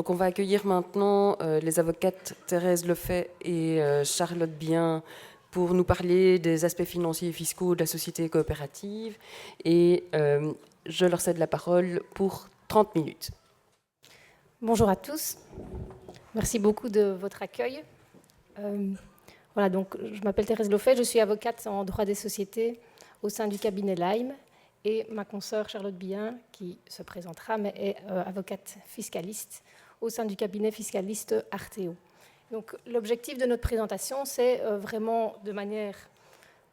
Donc on va accueillir maintenant les avocates Thérèse Lefay et Charlotte Bien pour nous parler des aspects financiers et fiscaux de la société coopérative. Et je leur cède la parole pour 30 minutes. Bonjour à tous. Merci beaucoup de votre accueil. Voilà, donc je m'appelle Thérèse Lefay, je suis avocate en droit des sociétés au sein du cabinet Lime, et ma consoeur Charlotte Bien, qui se présentera, mais est avocate fiscaliste au sein du cabinet fiscaliste Arteo. Donc l'objectif de notre présentation, c'est vraiment de manière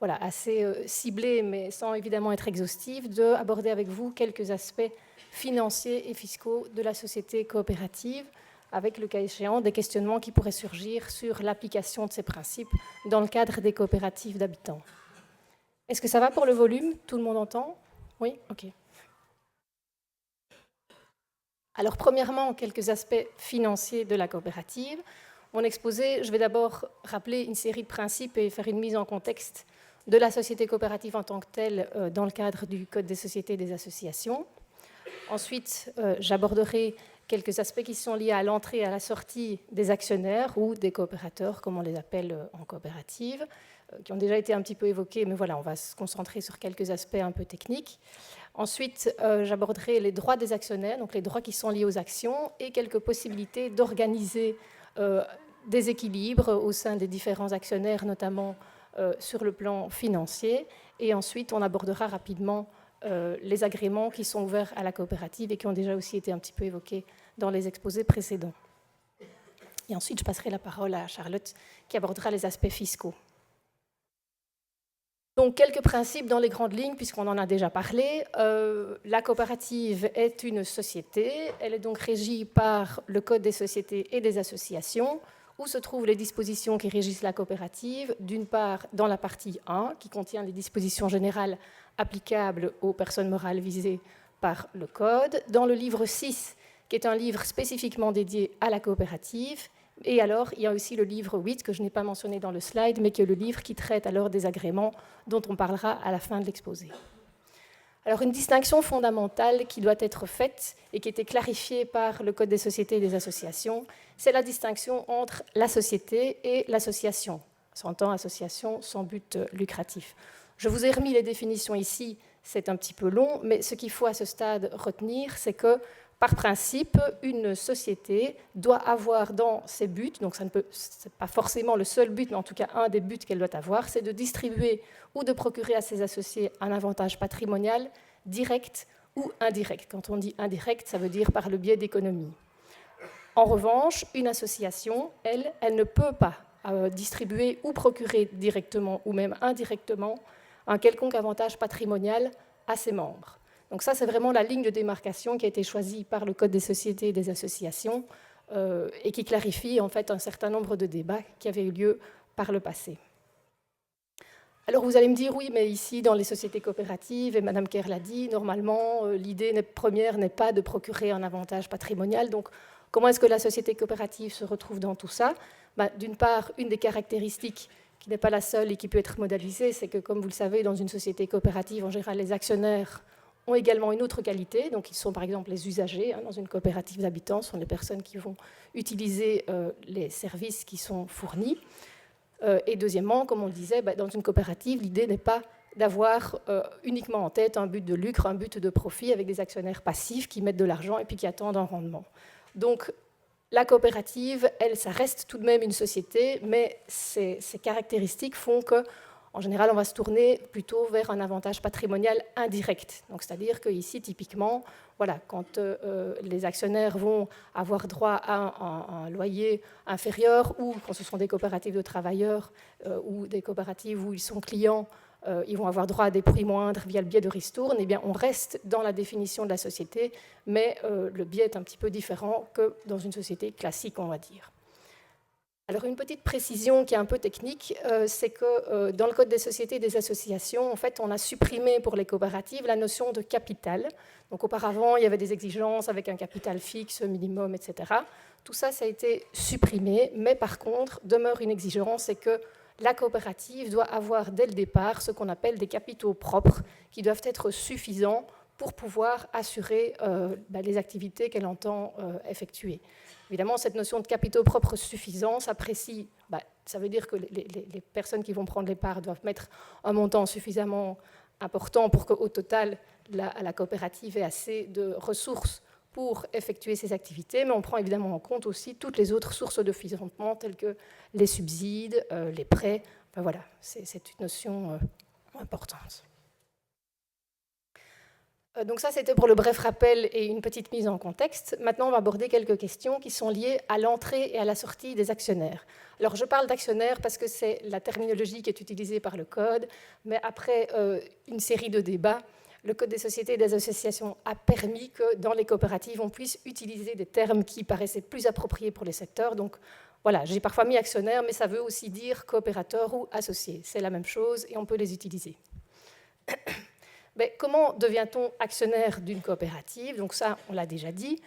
assez ciblée, mais sans évidemment être exhaustive, d'aborder avec vous quelques aspects financiers et fiscaux de la société coopérative, avec le cas échéant des questionnements qui pourraient surgir sur l'application de ces principes dans le cadre des coopératives d'habitants. Est-ce que ça va pour le volume? Tout le monde entend? Oui? Ok. Alors, premièrement, quelques aspects financiers de la coopérative. Mon exposé, je vais d'abord rappeler une série de principes et faire une mise en contexte de la société coopérative en tant que telle dans le cadre du Code des sociétés et des associations. Ensuite, j'aborderai quelques aspects qui sont liés à l'entrée et à la sortie des actionnaires ou des coopérateurs, comme on les appelle en coopérative, qui ont déjà été un petit peu évoqués, mais voilà, on va se concentrer sur quelques aspects un peu techniques. Ensuite, j'aborderai les droits des actionnaires, donc les droits qui sont liés aux actions, et quelques possibilités d'organiser des équilibres au sein des différents actionnaires, notamment sur le plan financier. Et ensuite, on abordera rapidement les agréments qui sont ouverts à la coopérative et qui ont déjà aussi été un petit peu évoqués dans les exposés précédents. Et ensuite, je passerai la parole à Charlotte qui abordera les aspects fiscaux. Donc, quelques principes dans les grandes lignes, puisqu'on en a déjà parlé. La coopérative est une société. Elle est donc régie par le Code des sociétés et des associations, où se trouvent les dispositions qui régissent la coopérative. D'une part, dans la partie 1, qui contient les dispositions générales applicables aux personnes morales visées par le Code. Dans le livre 6, qui est un livre spécifiquement dédié à la coopérative. Et alors, il y a aussi le livre 8, que je n'ai pas mentionné dans le slide, mais qui est le livre qui traite alors des agréments dont on parlera à la fin de l'exposé. Alors, une distinction fondamentale qui doit être faite et qui a été clarifiée par le Code des sociétés et des associations, c'est la distinction entre la société et l'association. S'entend association sans but lucratif. Je vous ai remis les définitions ici, c'est un petit peu long, mais ce qu'il faut à ce stade retenir, c'est que par principe, une société doit avoir dans ses buts, donc ce n'est pas forcément le seul but, mais en tout cas un des buts qu'elle doit avoir, c'est de distribuer ou de procurer à ses associés un avantage patrimonial direct ou indirect. Quand on dit indirect, ça veut dire par le biais d'économies. En revanche, une association, elle ne peut pas distribuer ou procurer directement ou même indirectement un quelconque avantage patrimonial à ses membres. Donc ça, c'est vraiment la ligne de démarcation qui a été choisie par le Code des sociétés et des associations et qui clarifie en fait un certain nombre de débats qui avaient eu lieu par le passé. Alors vous allez me dire, oui, mais ici, dans les sociétés coopératives, et Mme Kerr l'a dit, normalement, l'idée première n'est pas de procurer un avantage patrimonial. Donc comment est-ce que la société coopérative se retrouve dans tout ça? D'une part, une des caractéristiques qui n'est pas la seule et qui peut être modélisée, c'est que, comme vous le savez, dans une société coopérative, en général, les actionnaires ont également une autre qualité. Donc, ils sont par exemple les usagers. Dans une coopérative d'habitants, ce sont les personnes qui vont utiliser les services qui sont fournis. Et deuxièmement, comme on le disait, dans une coopérative, l'idée n'est pas d'avoir uniquement en tête un but de lucre, un but de profit avec des actionnaires passifs qui mettent de l'argent et puis qui attendent un rendement. Donc, la coopérative, elle, ça reste tout de même une société, mais ces caractéristiques font que, en général, on va se tourner plutôt vers un avantage patrimonial indirect. Donc, c'est-à-dire qu'ici, typiquement, voilà, quand les actionnaires vont avoir droit à un loyer inférieur, ou quand ce sont des coopératives de travailleurs ou des coopératives où ils sont clients, ils vont avoir droit à des prix moindres via le biais de ristourne, eh bien, on reste dans la définition de la société, mais le biais est un petit peu différent que dans une société classique, on va dire. Alors, une petite précision qui est un peu technique, c'est que dans le Code des sociétés et des associations, en fait, on a supprimé pour les coopératives la notion de capital. Donc, auparavant, il y avait des exigences avec un capital fixe, minimum, etc. Tout ça, ça a été supprimé, mais par contre, demeure une exigence, c'est que la coopérative doit avoir dès le départ ce qu'on appelle des capitaux propres qui doivent être suffisants pour pouvoir assurer les activités qu'elle entend effectuer. Évidemment, cette notion de capitaux propres suffisants s'apprécie. Ça veut dire que les personnes qui vont prendre les parts doivent mettre un montant suffisamment important pour qu'au total, la coopérative ait assez de ressources pour effectuer ces activités, mais on prend évidemment en compte aussi toutes les autres sources de financement, telles que les subsides, les prêts. Enfin, voilà, c'est une notion importante. Donc ça, c'était pour le bref rappel et une petite mise en contexte. Maintenant, on va aborder quelques questions qui sont liées à l'entrée et à la sortie des actionnaires. Alors, je parle d'actionnaires parce que c'est la terminologie qui est utilisée par le Code, mais après une série de débats, le Code des sociétés et des associations a permis que dans les coopératives, on puisse utiliser des termes qui paraissaient plus appropriés pour les secteurs. Donc, voilà, j'ai parfois mis actionnaire, mais ça veut aussi dire coopérateur ou associé. C'est la même chose et on peut les utiliser. Mais comment devient-on actionnaire d'une coopérative? Donc ça, on l'a déjà dit.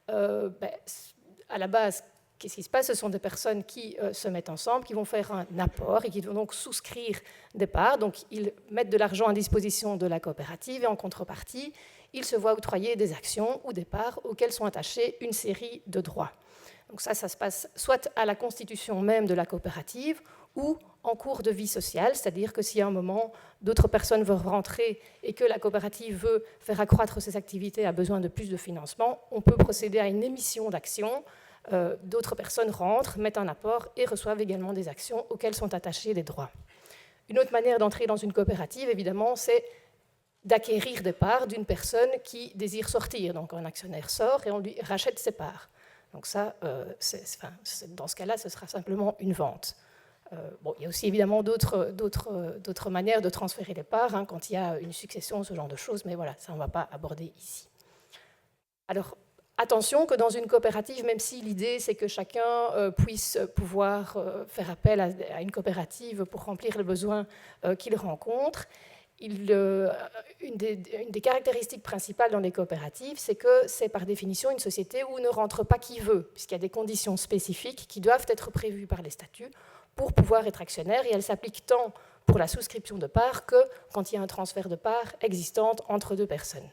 À la base, qu'est-ce qui se passe? Ce sont des personnes qui se mettent ensemble, qui vont faire un apport et qui vont donc souscrire des parts. Donc ils mettent de l'argent à disposition de la coopérative et en contrepartie, ils se voient octroyer des actions ou des parts auxquelles sont attachés une série de droits. Donc ça se passe soit à la constitution même de la coopérative ou en cours de vie sociale, c'est-à-dire que si à un moment d'autres personnes veulent rentrer et que la coopérative veut faire accroître ses activités, a besoin de plus de financement, on peut procéder à une émission d'actions. D'autres personnes rentrent, mettent un apport et reçoivent également des actions auxquelles sont attachés des droits. Une autre manière d'entrer dans une coopérative, évidemment, c'est d'acquérir des parts d'une personne qui désire sortir. Donc un actionnaire sort et on lui rachète ses parts. Donc ça, dans ce cas-là, ce sera simplement une vente. Il y a aussi évidemment d'autres manières de transférer les parts, quand il y a une succession, ce genre de choses, mais voilà, ça on ne va pas aborder ici. Alors, attention que dans une coopérative, même si l'idée c'est que chacun puisse pouvoir faire appel à une coopérative pour remplir les besoins qu'il rencontre, une des caractéristiques principales dans les coopératives, c'est que c'est par définition une société où ne rentre pas qui veut, puisqu'il y a des conditions spécifiques qui doivent être prévues par les statuts pour pouvoir être actionnaire, et elles s'appliquent tant pour la souscription de parts que quand il y a un transfert de parts existante entre deux personnes.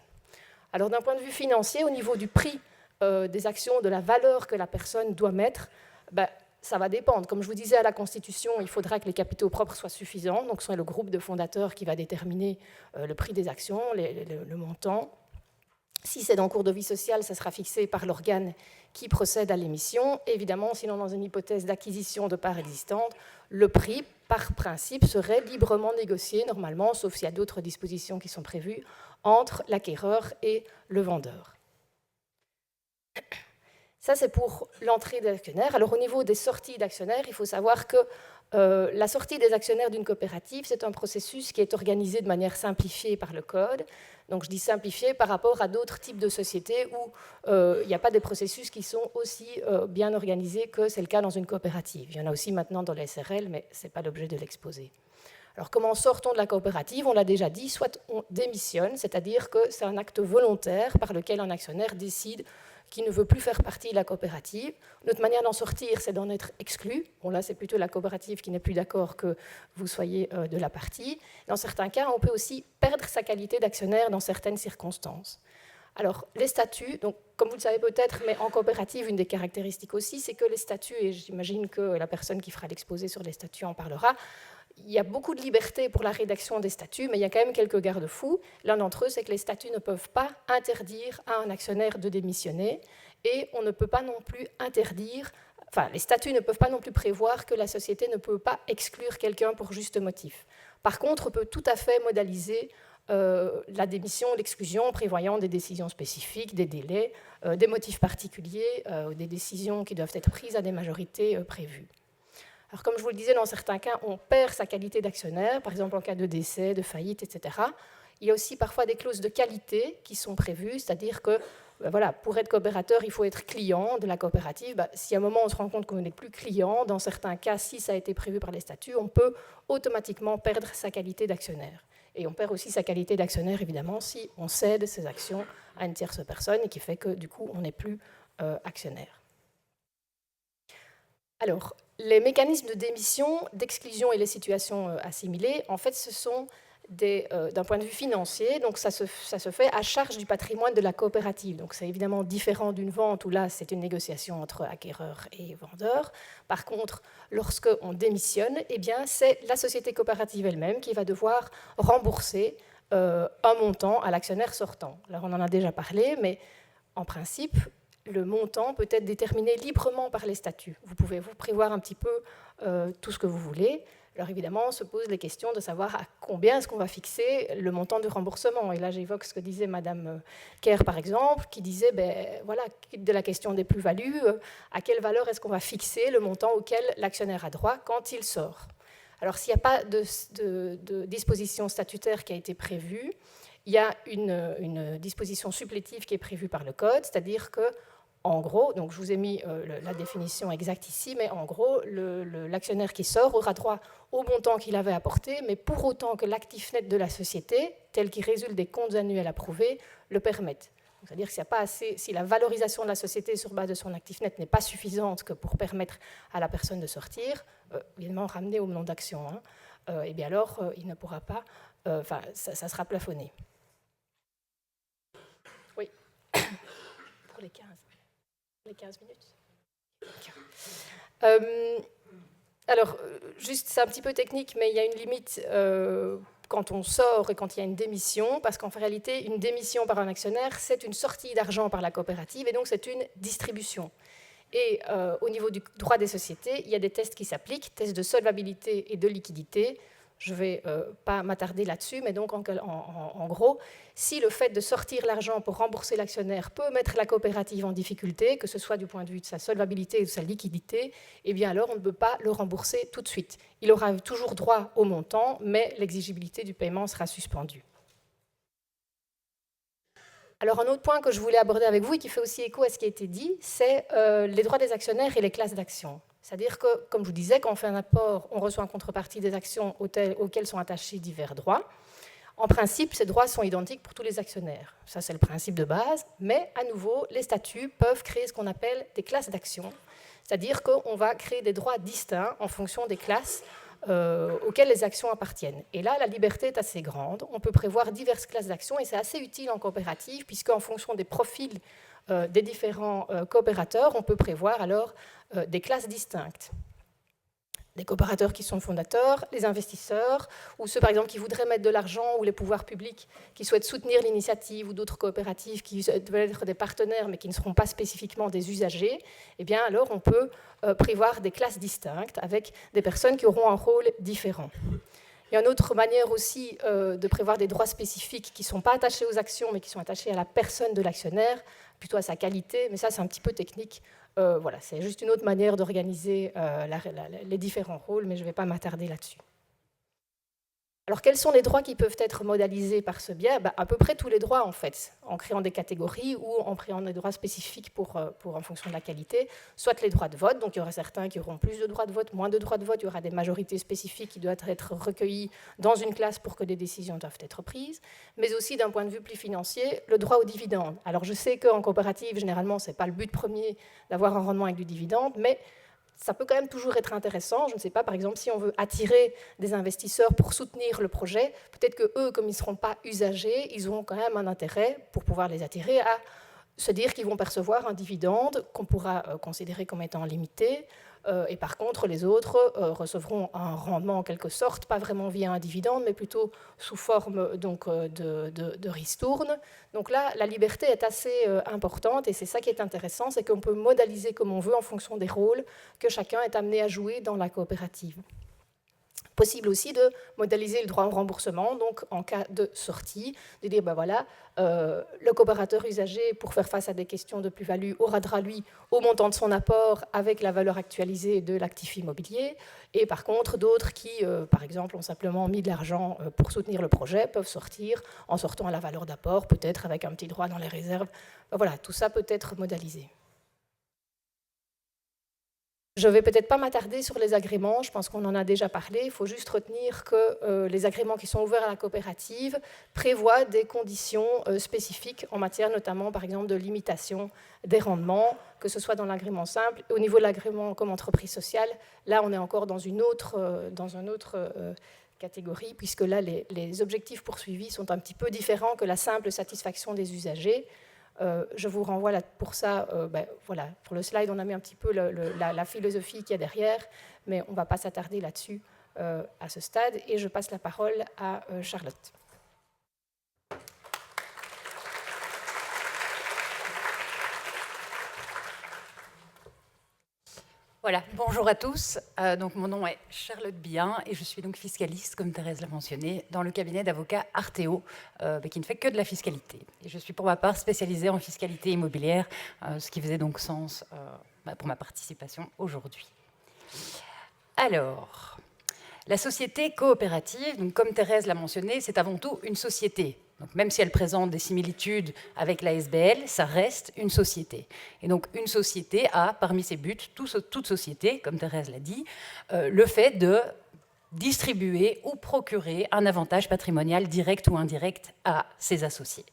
Alors d'un point de vue financier, au niveau du prix des actions, de la valeur que la personne doit mettre, ça va dépendre. Comme je vous disais, à la Constitution, il faudra que les capitaux propres soient suffisants, donc c'est le groupe de fondateurs qui va déterminer le prix des actions, le montant. Si c'est en cours de vie sociale, ça sera fixé par l'organe qui procède à l'émission. Évidemment, sinon dans une hypothèse d'acquisition de parts existantes, le prix, par principe, serait librement négocié, normalement, sauf s'il y a d'autres dispositions qui sont prévues, entre l'acquéreur et le vendeur. Ça, c'est pour l'entrée des actionnaires. Alors, au niveau des sorties d'actionnaires, il faut savoir que la sortie des actionnaires d'une coopérative, c'est un processus qui est organisé de manière simplifiée par le Code. Donc, je dis simplifié par rapport à d'autres types de sociétés où il n'y a pas des processus qui sont aussi bien organisés que c'est le cas dans une coopérative. Il y en a aussi maintenant dans les SRL, mais ce n'est pas l'objet de l'exposé. Alors, comment sort-on de la coopérative? On l'a déjà dit, soit on démissionne, c'est-à-dire que c'est un acte volontaire par lequel un actionnaire décide qu'il ne veut plus faire partie de la coopérative. Notre manière d'en sortir, c'est d'en être exclu. Bon, là, c'est plutôt la coopérative qui n'est plus d'accord que vous soyez de la partie. Dans certains cas, on peut aussi perdre sa qualité d'actionnaire dans certaines circonstances. Alors, les statuts, donc, comme vous le savez peut-être, mais en coopérative, une des caractéristiques aussi, c'est que les statuts, et j'imagine que la personne qui fera l'exposé sur les statuts en parlera, il y a beaucoup de liberté pour la rédaction des statuts, mais il y a quand même quelques garde-fous. L'un d'entre eux, c'est que les statuts ne peuvent pas interdire à un actionnaire de démissionner, et on ne peut pas non plus les statuts ne peuvent pas non plus prévoir que la société ne peut pas exclure quelqu'un pour juste motif. Par contre, on peut tout à fait modaliser la démission, l'exclusion, en prévoyant des décisions spécifiques, des délais, des motifs particuliers, des décisions qui doivent être prises à des majorités prévues. Alors, comme je vous le disais, dans certains cas, on perd sa qualité d'actionnaire, par exemple en cas de décès, de faillite, etc. Il y a aussi parfois des clauses de qualité qui sont prévues, c'est-à-dire que pour être coopérateur, il faut être client de la coopérative. Si à un moment on se rend compte qu'on n'est plus client, dans certains cas, si ça a été prévu par les statuts, on peut automatiquement perdre sa qualité d'actionnaire. Et on perd aussi sa qualité d'actionnaire, évidemment, si on cède ses actions à une tierce personne, et qui fait que, du coup, on n'est plus actionnaire. Alors, les mécanismes de démission, d'exclusion et les situations assimilées, en fait, ce sont d'un point de vue financier, donc ça se fait à charge du patrimoine de la coopérative. Donc c'est évidemment différent d'une vente où là c'est une négociation entre acquéreurs et vendeurs. Par contre, lorsqu'on démissionne, eh bien, c'est la société coopérative elle-même qui va devoir rembourser un montant à l'actionnaire sortant. Alors on en a déjà parlé, mais en principe, le montant peut être déterminé librement par les statuts. Vous pouvez vous prévoir un petit peu tout ce que vous voulez. Alors évidemment, on se pose les questions de savoir à combien est-ce qu'on va fixer le montant du remboursement. Et là, j'évoque ce que disait Madame Kerr, par exemple, qui disait, voilà, de la question des plus-values, à quelle valeur est-ce qu'on va fixer le montant auquel l'actionnaire a droit quand il sort. Alors s'il n'y a pas de disposition statutaire qui a été prévue, il y a une disposition supplétive qui est prévue par le Code, c'est-à-dire que en gros, donc je vous ai mis la définition exacte ici, mais en gros, l'actionnaire qui sort aura droit au montant qu'il avait apporté, mais pour autant que l'actif net de la société, tel qu'il résulte des comptes annuels approuvés, le permette. C'est-à-dire que si la valorisation de la société sur base de son actif net n'est pas suffisante que pour permettre à la personne de sortir, évidemment ramener au nom d'action, et bien alors il ne pourra pas, ça sera plafonné. Oui, pour les 15 minutes. Alors, juste, c'est un petit peu technique, mais il y a une limite quand on sort et quand il y a une démission, parce qu'en réalité, une démission par un actionnaire, c'est une sortie d'argent par la coopérative, et donc c'est une distribution. Et au niveau du droit des sociétés, il y a des tests qui s'appliquent, tests de solvabilité et de liquidité. Je ne vais pas m'attarder là-dessus, mais donc en gros, si le fait de sortir l'argent pour rembourser l'actionnaire peut mettre la coopérative en difficulté, que ce soit du point de vue de sa solvabilité ou de sa liquidité, eh bien alors on ne peut pas le rembourser tout de suite. Il aura toujours droit au montant, mais l'exigibilité du paiement sera suspendue. Alors un autre point que je voulais aborder avec vous et qui fait aussi écho à ce qui a été dit, c'est les droits des actionnaires et les classes d'actions. C'est-à-dire que, comme je vous disais, quand on fait un apport, on reçoit en contrepartie des actions auxquelles sont attachés divers droits. En principe, ces droits sont identiques pour tous les actionnaires. Ça, c'est le principe de base. Mais, à nouveau, les statuts peuvent créer ce qu'on appelle des classes d'actions. C'est-à-dire qu'on va créer des droits distincts en fonction des classes auxquelles les actions appartiennent. Et là, la liberté est assez grande. On peut prévoir diverses classes d'actions et c'est assez utile en coopérative puisqu'en fonction des profils des différents coopérateurs, on peut prévoir alors des classes distinctes. Des coopérateurs qui sont fondateurs, les investisseurs, ou ceux par exemple qui voudraient mettre de l'argent, ou les pouvoirs publics qui souhaitent soutenir l'initiative, ou d'autres coopératives qui veulent être des partenaires mais qui ne seront pas spécifiquement des usagers, eh bien alors on peut prévoir des classes distinctes avec des personnes qui auront un rôle différent. Il y a une autre manière aussi de prévoir des droits spécifiques qui ne sont pas attachés aux actions mais qui sont attachés à la personne de l'actionnaire, plutôt à sa qualité, mais ça c'est un petit peu technique. Voilà, c'est juste une autre manière d'organiser les différents rôles, mais je ne vais pas m'attarder là-dessus. Alors, quels sont les droits qui peuvent être modalisés par ce biais ? À peu près tous les droits, en fait, en créant des catégories ou en créant des droits spécifiques en fonction de la qualité, soit les droits de vote, donc il y aura certains qui auront plus de droits de vote, moins de droits de vote, il y aura des majorités spécifiques qui doivent être recueillies dans une classe pour que des décisions doivent être prises, mais aussi d'un point de vue plus financier, le droit aux dividendes. Alors, je sais qu'en coopérative, généralement, ce n'est pas le but premier d'avoir un rendement avec du dividende, mais ça peut quand même toujours être intéressant. Je ne sais pas, par exemple, si on veut attirer des investisseurs pour soutenir le projet, peut-être qu'eux, comme ils ne seront pas usagers, ils auront quand même un intérêt pour pouvoir les attirer à se dire qu'ils vont percevoir un dividende qu'on pourra considérer comme étant limité. Et par contre, les autres recevront un rendement en quelque sorte, pas vraiment via un dividende, mais plutôt sous forme donc, de ristourne. Donc là, la liberté est assez importante et c'est ça qui est intéressant, c'est qu'on peut modaliser comme on veut en fonction des rôles que chacun est amené à jouer dans la coopérative. Possible aussi de modaliser le droit au remboursement, donc en cas de sortie, de dire, voilà, le coopérateur usager, pour faire face à des questions de plus-value, aura droit, lui, au montant de son apport avec la valeur actualisée de l'actif immobilier, et par contre, d'autres qui, par exemple, ont simplement mis de l'argent pour soutenir le projet, peuvent sortir en sortant à la valeur d'apport, peut-être avec un petit droit dans les réserves. Voilà, tout ça peut être modalisé. Je ne vais peut-être pas m'attarder sur les agréments, je pense qu'on en a déjà parlé. Il faut juste retenir que les agréments qui sont ouverts à la coopérative prévoient des conditions spécifiques en matière notamment, par exemple, de limitation des rendements, que ce soit dans l'agrément simple. Au niveau de l'agrément comme entreprise sociale, là, on est encore dans un autre catégorie, puisque là, les objectifs poursuivis sont un petit peu différents que la simple satisfaction des usagers. Je vous renvoie là, pour ça, voilà, pour le slide, on a mis un petit peu la philosophie qu'il y a derrière, mais on ne va pas s'attarder là-dessus à ce stade. Et je passe la parole à Charlotte. Voilà, bonjour à tous. Donc mon nom est Charlotte Bien et je suis donc fiscaliste, comme Thérèse l'a mentionné, dans le cabinet d'avocats Arteo, qui ne fait que de la fiscalité. Et je suis pour ma part spécialisée en fiscalité immobilière, ce qui faisait donc sens pour ma participation aujourd'hui. Alors, la société coopérative, donc comme Thérèse l'a mentionné, c'est avant tout une société. Donc même si elle présente des similitudes avec la SBL, ça reste une société. Et donc une société a, parmi ses buts, toute société, comme Thérèse l'a dit, le fait de distribuer ou procurer un avantage patrimonial direct ou indirect à ses associés.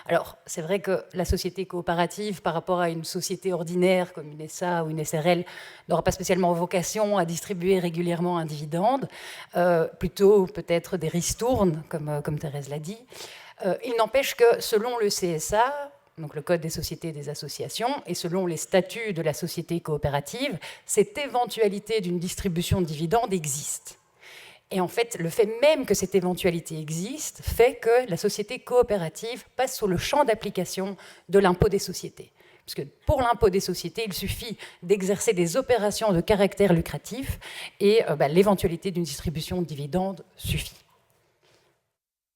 Alors, c'est vrai que la société coopérative, par rapport à une société ordinaire comme une SA ou une SRL, n'aura pas spécialement vocation à distribuer régulièrement un dividende, plutôt peut-être des ristournes, comme Thérèse l'a dit. Il n'empêche que selon le CSA, donc le Code des sociétés et des associations, et selon les statuts de la société coopérative, cette éventualité d'une distribution de dividendes existe. Et en fait, le fait même que cette éventualité existe fait que la société coopérative passe sous le champ d'application de l'impôt des sociétés. Parce que pour l'impôt des sociétés, il suffit d'exercer des opérations de caractère lucratif et l'éventualité d'une distribution de dividendes suffit.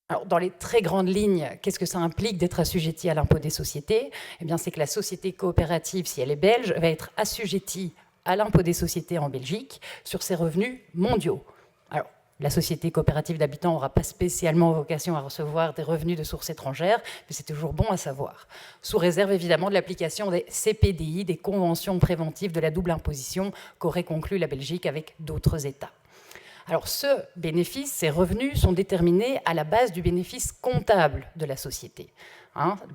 Alors, dans les très grandes lignes, qu'est-ce que ça implique d'être assujetti à l'impôt des sociétés ? Eh bien, c'est que la société coopérative, si elle est belge, va être assujettie à l'impôt des sociétés en Belgique sur ses revenus mondiaux. Alors, la société coopérative d'habitants n'aura pas spécialement vocation à recevoir des revenus de sources étrangères, mais c'est toujours bon à savoir. Sous réserve évidemment de l'application des CPDI, des conventions préventives de la double imposition qu'aurait conclu la Belgique avec d'autres États. Alors ce bénéfice, ces revenus sont déterminés à la base du bénéfice comptable de la société.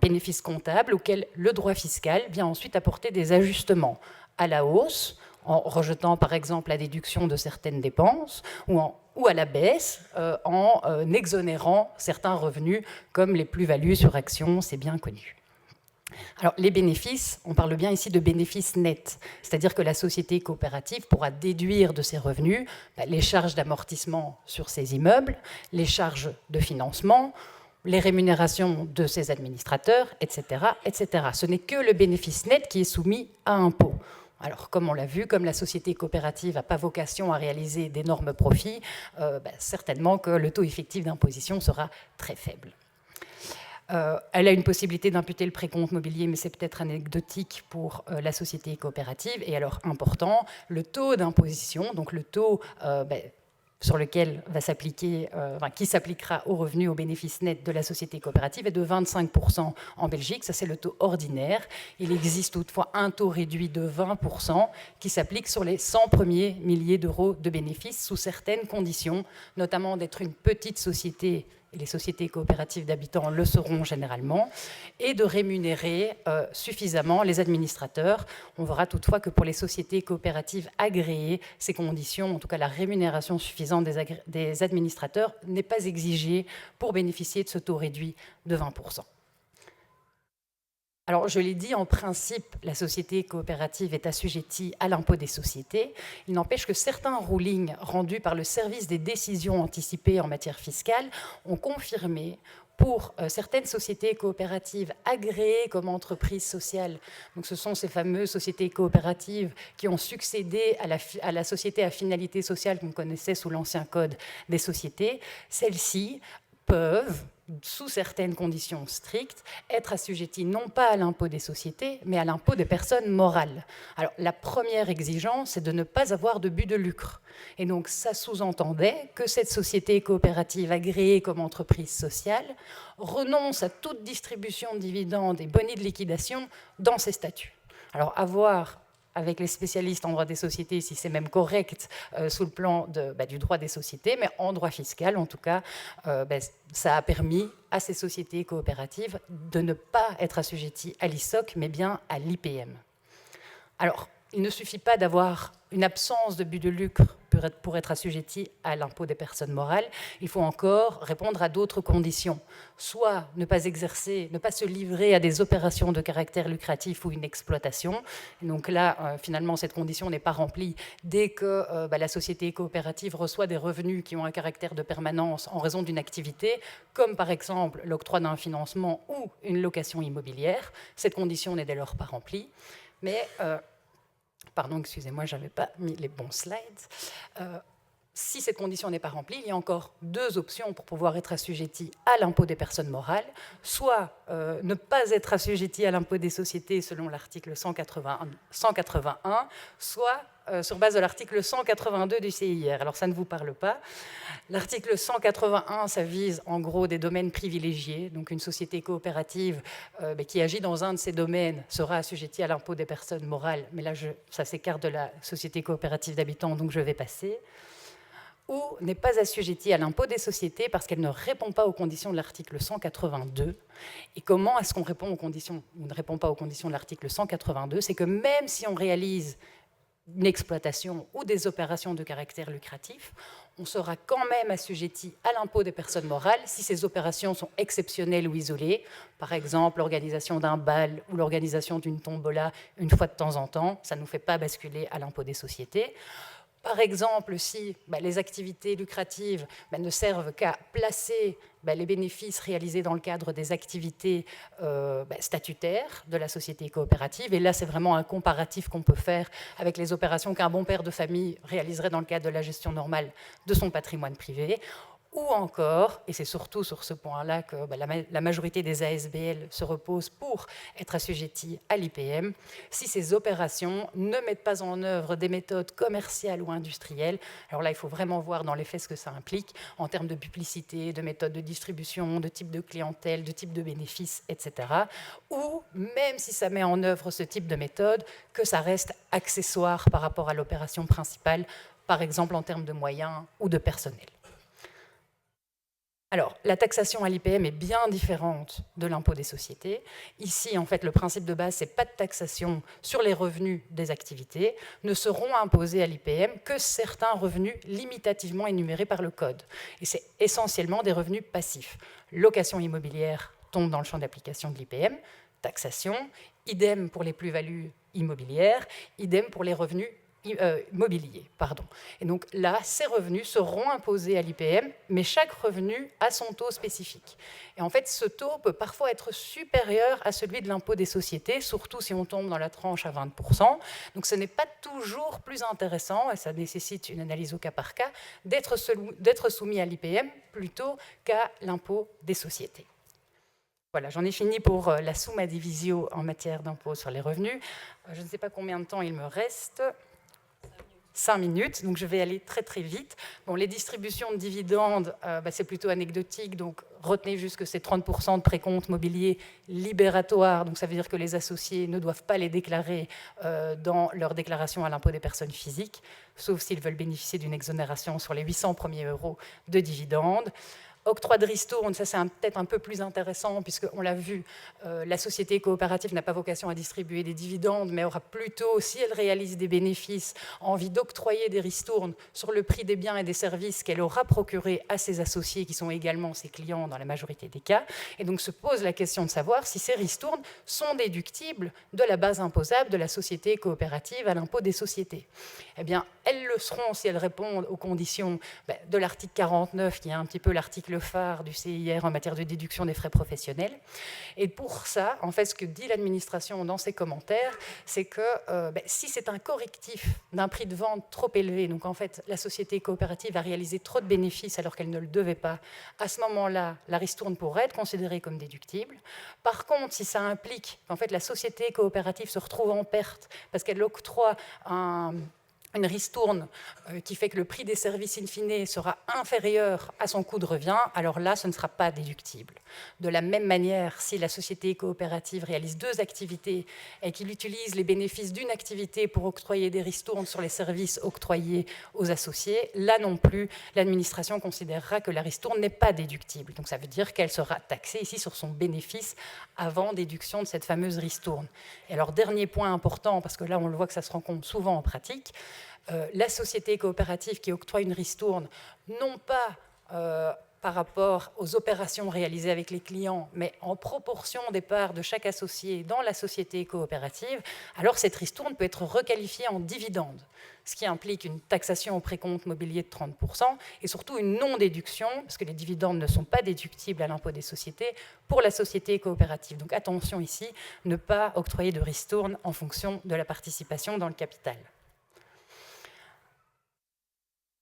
Bénéfice comptable auquel le droit fiscal vient ensuite apporter des ajustements à la hausse, en rejetant par exemple la déduction de certaines dépenses, ou à la baisse, en exonérant certains revenus, comme les plus-values sur actions, c'est bien connu. Alors, les bénéfices, on parle bien ici de bénéfices nets, c'est-à-dire que la société coopérative pourra déduire de ses revenus les charges d'amortissement sur ses immeubles, les charges de financement, les rémunérations de ses administrateurs, etc., etc. Ce n'est que le bénéfice net qui est soumis à impôt. Alors, comme on l'a vu, comme la société coopérative n'a pas vocation à réaliser d'énormes profits, certainement que le taux effectif d'imposition sera très faible. Elle a une possibilité d'imputer le précompte mobilier, mais c'est peut-être anecdotique pour la société coopérative. Et alors, important, le taux d'imposition, donc le taux sur lequel va s'appliquer, qui s'appliquera aux revenus, aux bénéfices nets de la société coopérative, est de 25% en Belgique. Ça, c'est le taux ordinaire. Il existe toutefois un taux réduit de 20% qui s'applique sur les 100 premiers milliers d'euros de bénéfices sous certaines conditions, notamment d'être une petite société, et les sociétés coopératives d'habitants le seront généralement, et de rémunérer suffisamment les administrateurs. On verra toutefois que pour les sociétés coopératives agréées, ces conditions, en tout cas la rémunération suffisante des administrateurs, n'est pas exigée pour bénéficier de ce taux réduit de 20%. Alors, je l'ai dit, en principe, la société coopérative est assujettie à l'impôt des sociétés. Il n'empêche que certains rulings rendus par le service des décisions anticipées en matière fiscale ont confirmé pour certaines sociétés coopératives agréées comme entreprises sociales, donc ce sont ces fameuses sociétés coopératives qui ont succédé à la société à finalité sociale qu'on connaissait sous l'ancien code des sociétés, celles-ci peuvent, sous certaines conditions strictes, être assujetties non pas à l'impôt des sociétés, mais à l'impôt des personnes morales. Alors, la première exigence, c'est de ne pas avoir de but de lucre. Et donc, ça sous-entendait que cette société coopérative agréée comme entreprise sociale renonce à toute distribution de dividendes et boni de liquidation dans ses statuts. Alors, à voir avec les spécialistes en droit des sociétés, si c'est même correct sous le plan du droit des sociétés, mais en droit fiscal, en tout cas, ça a permis à ces sociétés coopératives de ne pas être assujetties à l'ISOC, mais bien à l'IPM. Alors, il ne suffit pas d'avoir une absence de but de lucre pur pour être assujetti à l'impôt des personnes morales, il faut encore répondre à d'autres conditions. Soit ne pas exercer, ne pas se livrer à des opérations de caractère lucratif ou une exploitation. Et donc là, finalement, cette condition n'est pas remplie dès que la société coopérative reçoit des revenus qui ont un caractère de permanence en raison d'une activité, comme par exemple l'octroi d'un financement ou une location immobilière. Cette condition n'est dès lors pas remplie. Mais, pardon, excusez-moi, je n'avais pas mis les bons slides. Si cette condition n'est pas remplie, il y a encore deux options pour pouvoir être assujetti à l'impôt des personnes morales. Soit ne pas être assujetti à l'impôt des sociétés selon l'article 181, soit sur base de l'article 182 du CIR. Alors ça ne vous parle pas. L'article 181, ça vise en gros des domaines privilégiés. Donc une société coopérative qui agit dans un de ces domaines sera assujettie à l'impôt des personnes morales. Mais là, ça s'écarte de la société coopérative d'habitants, donc je vais passer. Ou n'est pas assujettie à l'impôt des sociétés parce qu'elle ne répond pas aux conditions de l'article 182. Et comment est-ce qu'on répond aux conditions, ou ne répond pas aux conditions de l'article 182 ? C'est que même si on réalise une exploitation ou des opérations de caractère lucratif, on sera quand même assujetti à l'impôt des personnes morales si ces opérations sont exceptionnelles ou isolées. Par exemple, l'organisation d'un bal ou l'organisation d'une tombola une fois de temps en temps, ça ne nous fait pas basculer à l'impôt des sociétés. Par exemple, si les activités lucratives ne servent qu'à placer les bénéfices réalisés dans le cadre des activités statutaires de la société coopérative, et là c'est vraiment un comparatif qu'on peut faire avec les opérations qu'un bon père de famille réaliserait dans le cadre de la gestion normale de son patrimoine privé, ou encore, et c'est surtout sur ce point-là que la majorité des ASBL se repose pour être assujettis à l'IPM, si ces opérations ne mettent pas en œuvre des méthodes commerciales ou industrielles. Alors là, il faut vraiment voir dans les faits ce que ça implique en termes de publicité, de méthodes de distribution, de type de clientèle, de type de bénéfices, etc. Ou, même si ça met en œuvre ce type de méthode, que ça reste accessoire par rapport à l'opération principale, par exemple en termes de moyens ou de personnel. Alors, la taxation à l'IPM est bien différente de l'impôt des sociétés. Ici, en fait, le principe de base, c'est pas de taxation sur les revenus des activités. Ne seront imposés à l'IPM que certains revenus limitativement énumérés par le Code. Et c'est essentiellement des revenus passifs. Location immobilière tombe dans le champ d'application de l'IPM, taxation, idem pour les plus-values immobilières, idem pour les revenus mobilier. Et donc là, ces revenus seront imposés à l'IPM, mais chaque revenu a son taux spécifique. Et en fait, ce taux peut parfois être supérieur à celui de l'impôt des sociétés, surtout si on tombe dans la tranche à 20%. Donc ce n'est pas toujours plus intéressant, et ça nécessite une analyse au cas par cas, d'être soumis à l'IPM plutôt qu'à l'impôt des sociétés. Voilà, j'en ai fini pour la summa divisio en matière d'impôt sur les revenus. Je ne sais pas combien de temps il me reste. 5 minutes, donc je vais aller très très vite. Bon, les distributions de dividendes, c'est plutôt anecdotique, donc retenez juste que c'est 30% de précompte mobilier libératoire, donc ça veut dire que les associés ne doivent pas les déclarer dans leur déclaration à l'impôt des personnes physiques, sauf s'ils veulent bénéficier d'une exonération sur les 800 premiers euros de dividendes. Octroi de ristourne, ça c'est peut-être un peu plus intéressant puisqu'on l'a vu, la société coopérative n'a pas vocation à distribuer des dividendes, mais aura plutôt, si elle réalise des bénéfices, envie d'octroyer des ristournes sur le prix des biens et des services qu'elle aura procurés à ses associés qui sont également ses clients dans la majorité des cas. Et donc se pose la question de savoir si ces ristournes sont déductibles de la base imposable de la société coopérative à l'impôt des sociétés. Eh bien, elles le seront si elles répondent aux conditions de l'article 49, qui est un petit peu l'article phare du CIR en matière de déduction des frais professionnels. Et pour ça, en fait, ce que dit l'administration dans ses commentaires, c'est que si c'est un correctif d'un prix de vente trop élevé, donc en fait, la société coopérative a réalisé trop de bénéfices alors qu'elle ne le devait pas, à ce moment-là, la ristourne pourrait être considérée comme déductible. Par contre, si ça implique qu'en fait, la société coopérative se retrouve en perte parce qu'elle octroie une ristourne qui fait que le prix des services in fine sera inférieur à son coût de revient, alors là, ce ne sera pas déductible. De la même manière, si la société coopérative réalise 2 activités et qu'il utilise les bénéfices d'une activité pour octroyer des ristournes sur les services octroyés aux associés, là non plus, l'administration considérera que la ristourne n'est pas déductible. Donc ça veut dire qu'elle sera taxée ici sur son bénéfice avant déduction de cette fameuse ristourne. Et alors, dernier point important, parce que là, on le voit que ça se rencontre souvent en pratique, la société coopérative qui octroie une ristourne, non pas par rapport aux opérations réalisées avec les clients, mais en proportion des parts de chaque associé dans la société coopérative, alors cette ristourne peut être requalifiée en dividende, ce qui implique une taxation au précompte mobilier de 30% et surtout une non-déduction, parce que les dividendes ne sont pas déductibles à l'impôt des sociétés, pour la société coopérative. Donc attention ici, ne pas octroyer de ristourne en fonction de la participation dans le capital.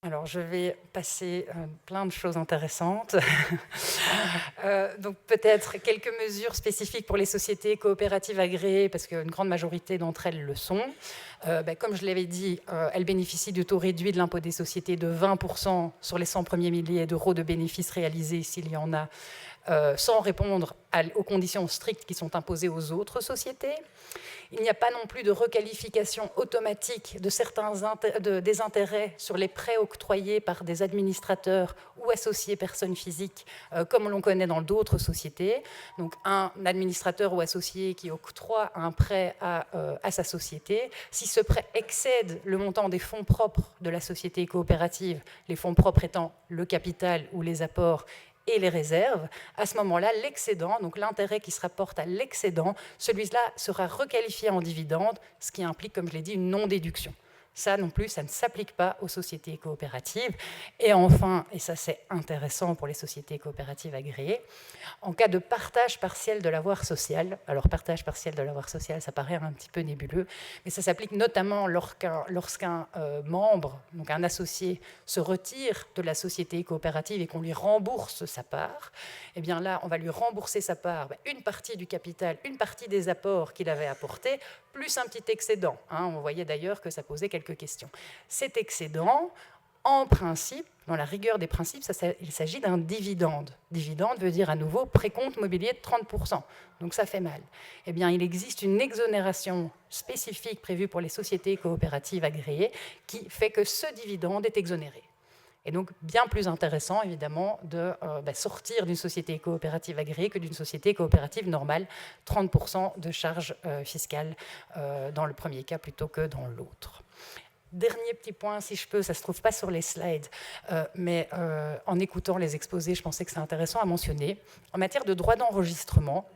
Alors, je vais passer plein de choses intéressantes. Donc, peut-être quelques mesures spécifiques pour les sociétés coopératives agréées, parce qu'une grande majorité d'entre elles le sont. Comme je l'avais dit, elles bénéficient du taux réduit de l'impôt des sociétés de 20% sur les 100 premiers milliers d'euros de bénéfices réalisés, s'il y en a, sans répondre aux conditions strictes qui sont imposées aux autres sociétés. Il n'y a pas non plus de requalification automatique de des intérêts sur les prêts octroyés par des administrateurs ou associés personnes physiques, comme l'on connaît dans d'autres sociétés. Donc, un administrateur ou associé qui octroie un prêt à sa société, si ce prêt excède le montant des fonds propres de la société coopérative, les fonds propres étant le capital ou les apports, et les réserves, à ce moment-là, l'excédent, donc l'intérêt qui se rapporte à l'excédent, celui-là sera requalifié en dividende, ce qui implique, comme je l'ai dit, une non-déduction. Ça non plus, ça ne s'applique pas aux sociétés coopératives. Et enfin, et ça c'est intéressant pour les sociétés coopératives agréées, en cas de partage partiel de l'avoir social, alors partage partiel de l'avoir social, ça paraît un petit peu nébuleux, mais ça s'applique notamment lorsqu'un membre, donc un associé, se retire de la société coopérative et qu'on lui rembourse sa part, et bien là, on va lui rembourser sa part, une partie du capital, une partie des apports qu'il avait apportés, plus un petit excédent. On voyait d'ailleurs que ça posait quelques questions. Cet excédent, en principe, dans la rigueur des principes, il s'agit d'un dividende. Dividende veut dire à nouveau précompte mobilier de 30%. Donc ça fait mal. Eh bien, il existe une exonération spécifique prévue pour les sociétés coopératives agréées qui fait que ce dividende est exonéré. Et donc, bien plus intéressant, évidemment, de sortir d'une société coopérative agréée que d'une société coopérative normale, 30% de charges fiscales dans le premier cas plutôt que dans l'autre. Dernier petit point, si je peux, ça ne se trouve pas sur les slides, mais en écoutant les exposés, je pensais que c'est intéressant à mentionner. En matière de droit d'enregistrement,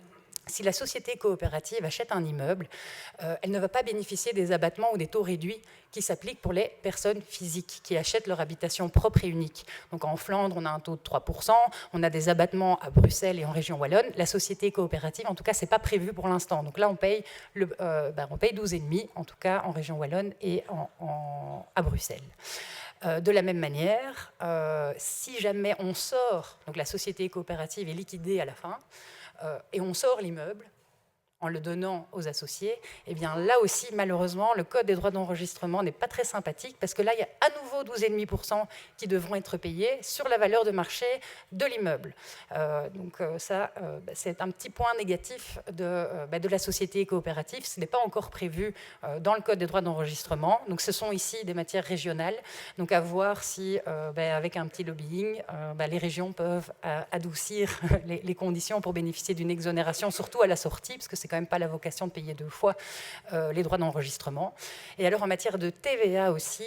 si la société coopérative achète un immeuble, elle ne va pas bénéficier des abattements ou des taux réduits qui s'appliquent pour les personnes physiques qui achètent leur habitation propre et unique. Donc en Flandre, on a un taux de 3%, on a des abattements à Bruxelles et en région wallonne. La société coopérative, en tout cas, ce n'est pas prévu pour l'instant. Donc là, on paye 12,5, en tout cas en région wallonne et à Bruxelles. De la même manière, si jamais on sort, donc la société coopérative est liquidée à la fin, et on sort l'immeuble en le donnant aux associés, eh bien là aussi, malheureusement, le code des droits d'enregistrement n'est pas très sympathique parce que là, il y a à nouveau 12,5% qui devront être payés sur la valeur de marché de l'immeuble. Donc ça, c'est un petit point négatif de la société coopérative. Ce n'est pas encore prévu dans le code des droits d'enregistrement. Donc ce sont ici des matières régionales. Donc à voir si, avec un petit lobbying, les régions peuvent adoucir les conditions pour bénéficier d'une exonération, surtout à la sortie, parce que c'est quand même pas la vocation de payer 2 fois les droits d'enregistrement. Et alors en matière de TVA aussi,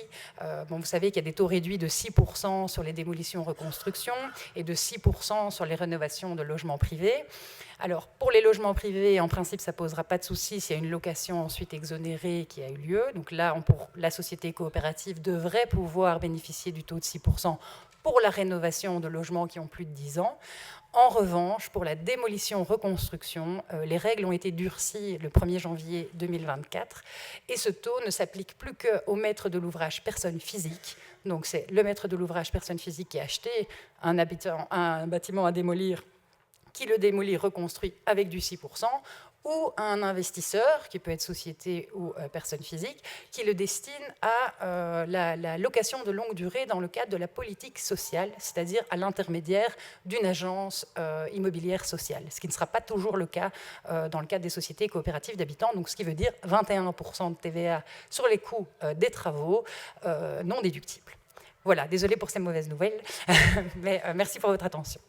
vous savez qu'il y a des taux réduits de 6% sur les démolitions-reconstructions et de 6% sur les rénovations de logements privés. Alors pour les logements privés, en principe, ça ne posera pas de souci s'il y a une location ensuite exonérée qui a eu lieu. Donc là, la société coopérative devrait pouvoir bénéficier du taux de 6% pour la rénovation de logements qui ont plus de 10 ans. En revanche, pour la démolition-reconstruction, les règles ont été durcies le 1er janvier 2024 et ce taux ne s'applique plus qu'au maître de l'ouvrage personne physique. Donc c'est le maître de l'ouvrage personne physique qui a acheté un bâtiment à démolir, qui le démolit, reconstruit avec du 6%, ou un investisseur, qui peut être société ou personne physique, qui le destine à la location de longue durée dans le cadre de la politique sociale, c'est-à-dire à l'intermédiaire d'une agence immobilière sociale, ce qui ne sera pas toujours le cas dans le cadre des sociétés coopératives d'habitants, donc ce qui veut dire 21% de TVA sur les coûts des travaux non déductibles. Voilà, désolée pour ces mauvaises nouvelles, mais merci pour votre attention.